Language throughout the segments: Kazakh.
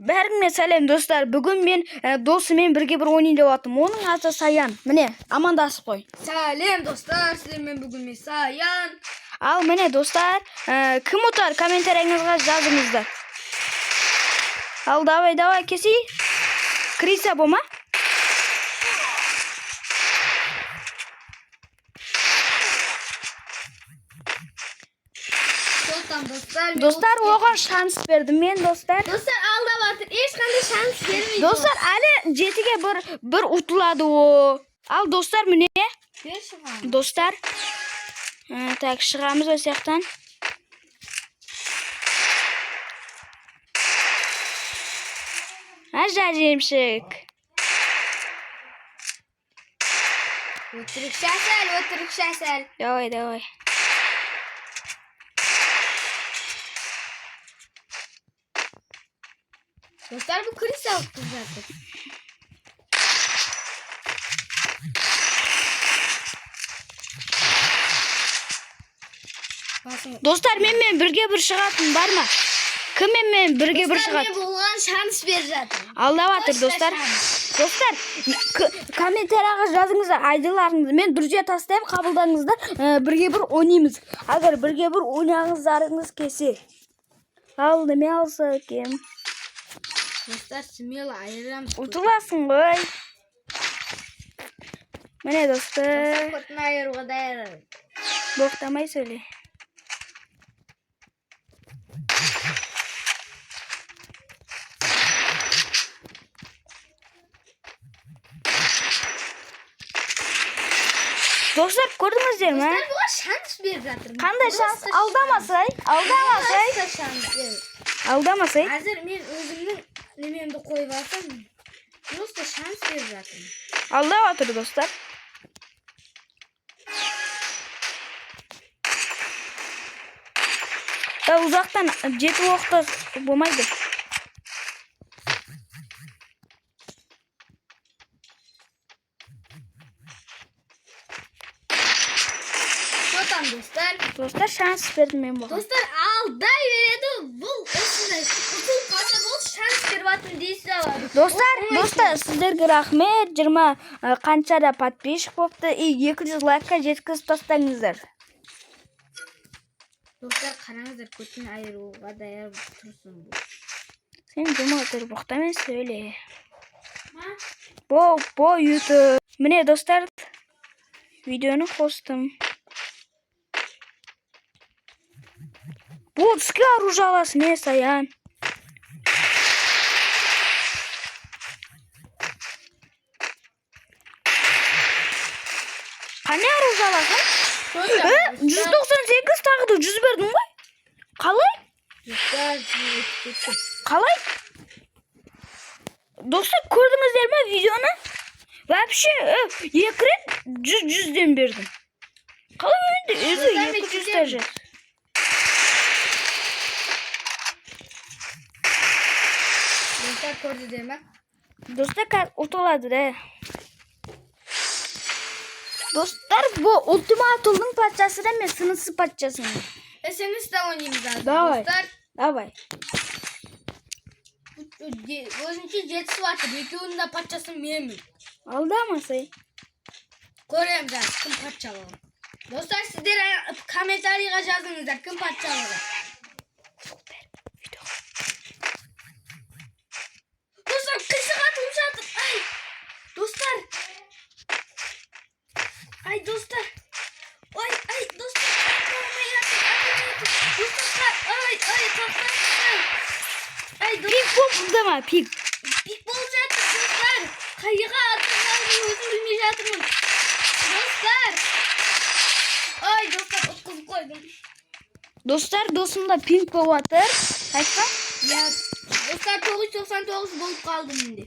Бәріңе сәлем достар. Бүгін мен досыммен бірге бір ойын деп attım. Оның аты Саян. Міне, амандасып қой. Сәлем достар, сіздермен бүгін мен Саян. Ал міне достар, кім ұтар комментарийіңізге жазыңыздар. Ал давай кеси. Криса бома? Достар, оған шанс бердім мен достар. Достар алда батыр, ешқандай шанс бермейді. Достар, әлі жетіге бір ұтылады о. Ал достар, міне. Достар. Так, шығамыз о сияқтан. Ажа жемшік. Өтірік шәсәл. Давай. Dostlar bu kriz aldı zaten. Dostlar menмен бірге бір шығатын бар ма? Кім менмен бірге бір шығатын? Dostlar men болған шанс бер жатыр. Алда батыр достар. Достар, комментарияға жазыңыздар айдыларыңызды. Мен друзья тастайым, қабылдаңыздар. Бірге бір ойнаймыз. Агар бірге бір ойнағыңыздарыңыз келсе. Ал неме алса кем? Dostlar смело айырамыз. Ұтыласың ғой. Міне достар. Dostlar көтін айыруға дайыр. Боқтамай сөйле. Достар, көрдіңіздер ме? Dostlar бұға шанс бер жатыр. Қандай шанс? Алдамасай. Әзір мен өзімнің немемді қойып алсам, просто шанс бер жатыр. Алда батыр достар. Ұзақтан жеті оқты болмайды. Dostlar şans verdim ben bu. Dostlar alday veredi. Bu osunda utul pata bol şans bervatın deysi alады. Dostlar sizlerге рахмет. 20 қаншада подписчик болыпты. 200 лайкқа жеткізіп тастаңыздар. Dostlar қараңыздар, көтін айыруға даяр тұрсын бұл. Сен жұмы отыр, боқтамен сөйле. Бо YouTube. Міне достар, видеоны қостым. Бұл түске оружие аласың, не Саян? Қане оружие аласың? 198 тағыды 100 бердің ғой? Қалай? Достар, көрдіңіздер ме видеоны? Вообще, 2 рет 100-100'ден бердім. Қалай өйінді? 200 даже. Dostlar gördü değil mi? Dostlar ұтылады да. Dostlar, bu ultimatulun patçası değil mi? Sınırsız patçası mı? Sınırsız da oynayayım zaten. Давай. Өзінше жетісі батыр. Екеуінің да патшасын менмін. Алдамасай. Көрем zaten кім патшалығы. Dostlar sizler комментарийға жазыңыздар кім патшалығы. Dostlar kısık atılım жатыр. Dostlar. Dostlar. Dostlar. Pik bol deme pik. Pik bol жатыр dostlar. Kayığa atılım özüm bilmей жатырмын. Dostlar. Dostlar отқызып қойдым. Достар, досымда пинг болып жатыр. Қайтқа? Ya dostlar 999 болып қалды менде.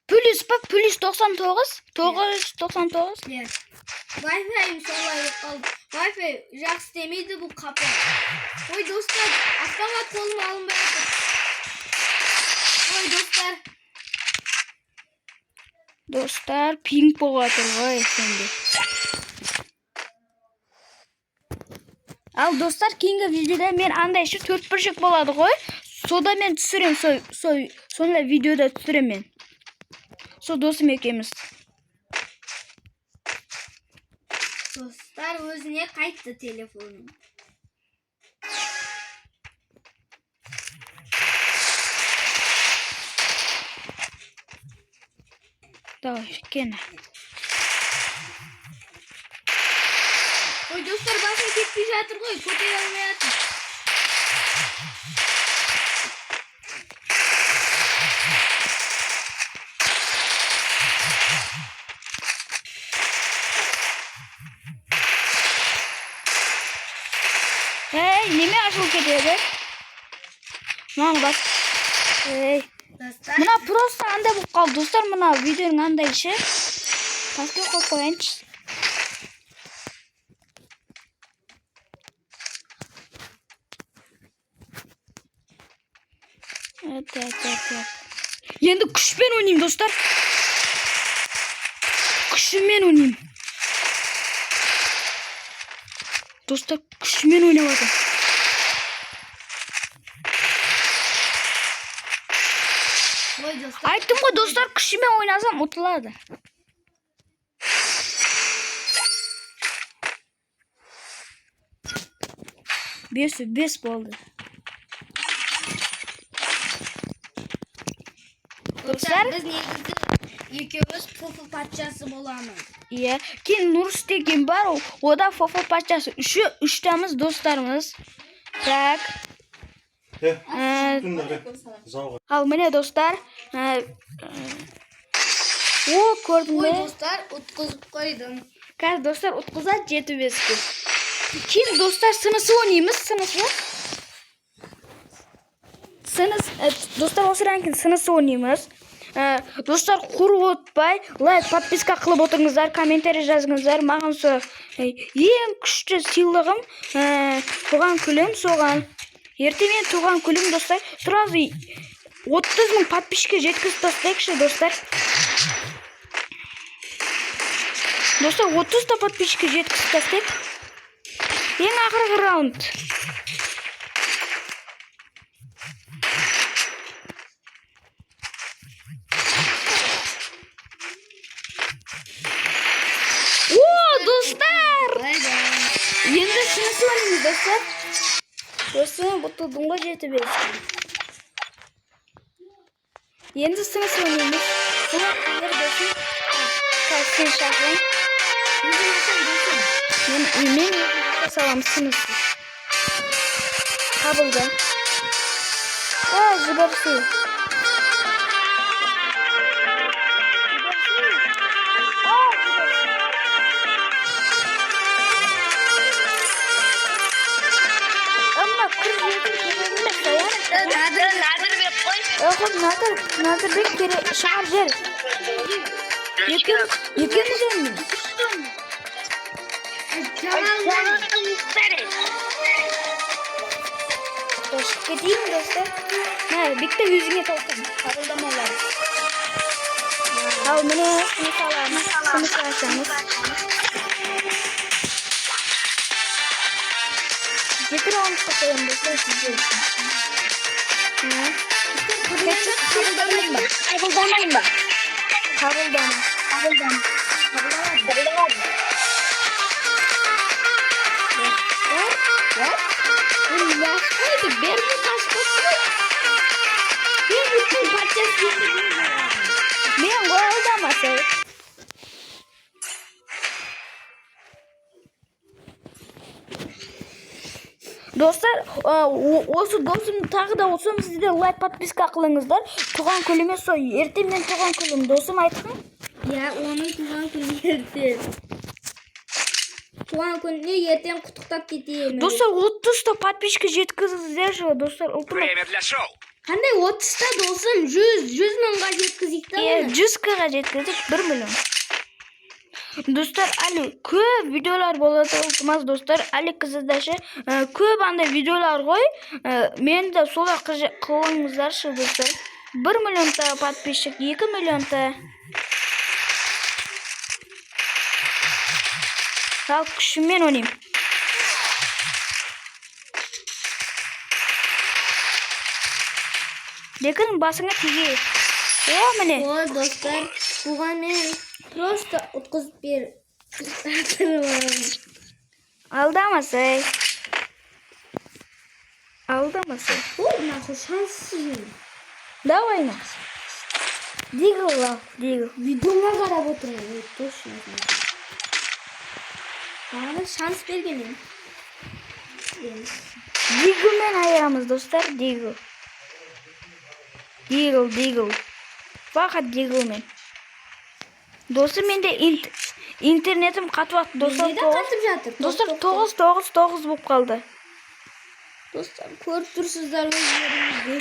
Плюс па? Плюс 99? 999? Иә. Wi-Fi'm солай болып қалды. Wi-Fi жақсы істемейді бұл қапы. Ой достар, автомат қолым алынбай жатыр. Ой достар. Достар, пинг болып жатыр ғой сенде. Ал достар, кейінгі видеода мен андай шы 4 бүршек болады ғой. Soda men түсірем, сонда видеода түсірем мен. Со досым екеуміз. Dostlar özüne kayıttı telefonum. Давай, кene. Oy dostlar başka ketpey жатыр ғой, көтере алмай жатыр. Hey, неме ашылып кетеді? Мына бас. Ей. Dostlar Мына просто андай болып қалды. Достар, мына видеоның андай ше. Басқа қойып қояйыншы. Енді күшпен ойнайым, достар. Күшіммен ойнайым. Dostlar, күшіммен ойнап жатырмын. Oy dostlar. Ayттым ғой, достар, күшімен ойнасам ұтылады. Бес болды. Dostlar biz негізі екеуміз фуфу патшасы боламыз. Иә, кейін Нұрыс деген бар, ода фуфу патшасы. Үштеміз достарымыз. Так. Ал міне достар. О, көрдің Ой бе? dostlar ұтқызып қойдым. Қазір достар ұтқызады 7-5-ке. Кейін достар сынысы ойнаймыз, сынысы. Достар осы ранкин сынысы ойнаймыз. Достар құрып отпай, лайк, подписка қылып отырыңыздар, комментарий жазыңыздар. Маған ең күшті сыйлығым туған күнім соған. Ертемен туған күнім достар. Сразу 30 мың подписчикке жеткізіп тастайықшы достар. Достар 30 подписчикке жеткізіп тастайық. Ең ақырғы раунд. Енді сынысы ойнаймыз, достар. Достар, бұтылдың ғой 7-5. Енді сынысы ойнаймыз. Бұны қайыр достар. Қалсын шақырайын. Мен өте салам сынысы. Қабылды. Жібірсі. Надырбек керек шығар жер. Екеуміз ойнаймыз. Қошып кетейін, достар. Бекті өзіңе толқын. Қабылдамалар. Ал міне сыныс аламыз. Сыныс ашамыз. 7 раундқа қоям, достар, сізде үшін. Қабылдамайын ба? Қабылдама. Яшқойды, берді қашқысы. Берді патшасы. Мен қойылдамасы. Достар, осы досым тағы да осым сізде лайк подписка қылыңыздар. Туған күніме сол ертең мен туған күнім досым айтқын. Ya onun tuğan günü ертең. Туған күніне ертең құттықтап кетейін. Достар, 30-та подписчика жеткізіңіздерші, достар. Время для шоу. Қандай 30-та досым? 100 мыңға жеткізейік та оны. 100-ға жеткіздік, 1 миллион. Достар, әлі көп видеолар болады ұлтымаз, достар. Әлі қызыздашы көп андай видеолар ғой. Мен де солай қылыңыздаршы, достар. 1 миллионта подписчик, 2 миллионта. Ал күшіммен ойнайым. Lekin basına tigi. O mene. O dostlar, bugan men просто o'tkazib berib. Aldamasay. Aldamasay. Ой, нахуй, шанссыз. Давай на. Дигл лав, дигл. Videoma qarab o'tiraman. Точно. Bana şans bergenim. Digl men ayıramiz dostlar, digl. Digl. Faqat digl men. Do'stlar mende internetim qatyapti dostlar. Neda qatib жатыр? Dostlar 9 bo'lib qoldi. Dostlar, ko'rib tursizlar o'zlaringizni.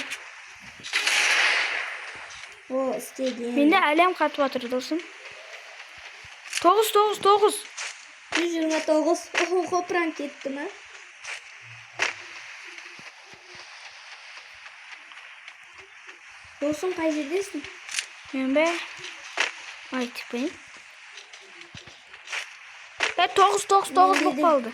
O, istediğim. Mende alam qatyapti do'stim. 9. 129. Oho, kopran ketdim ha. Do'stim qay yerdasan? Men be. Aytib qo'ying. 9 bo'lib qoldi.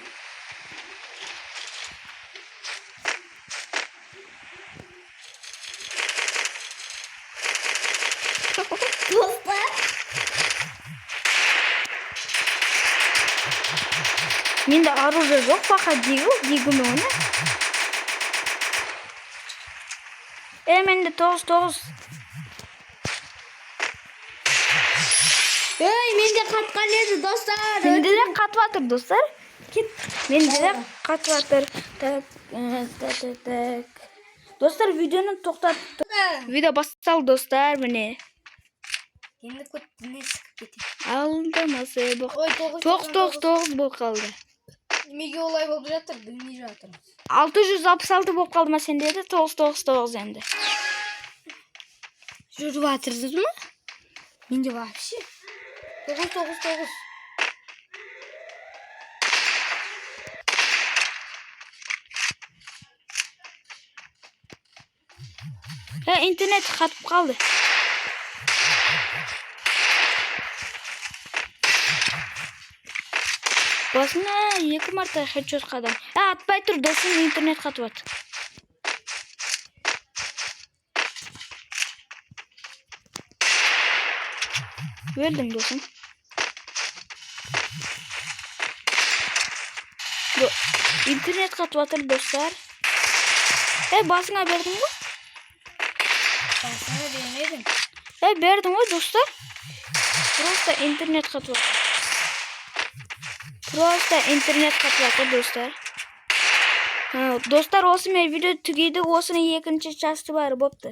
Dostlar. Mende оружие yo'q, faqat digl o'yna. Mende 9. Ey, mende qatqan edi dostlar. Mende de qatyapti dostlar. Mende de qatyapti. Tak. Dostlar videoni to'xtatib. Video bostaldi dostlar meni. Endi ko'tini siqib ketdi. Aldamasa bu. Oy, 9 bo'lib qoldi. Nimaga olay bo'lib жатыр? Bilmay жатырмыз. 666 bo'lib qoldi men sende edi 9 endi. Жүріп жатырсызбы? Менде вообще 9. Internet qatib qoldi. Basına 2 marta headshot qadam. Atpay tur do'stim internet qatyapti. Verdim do'stim. İnternet qatyapti do'stlar. Basına berdingmi? Sana vermedim. Berdim o do'stlar. Просто internet qatyapti. Просто internet qatyapti do'stlar. Do'stlar, o'smi video tugaydi, o'sini ikkinchi chasti bor bo'pti.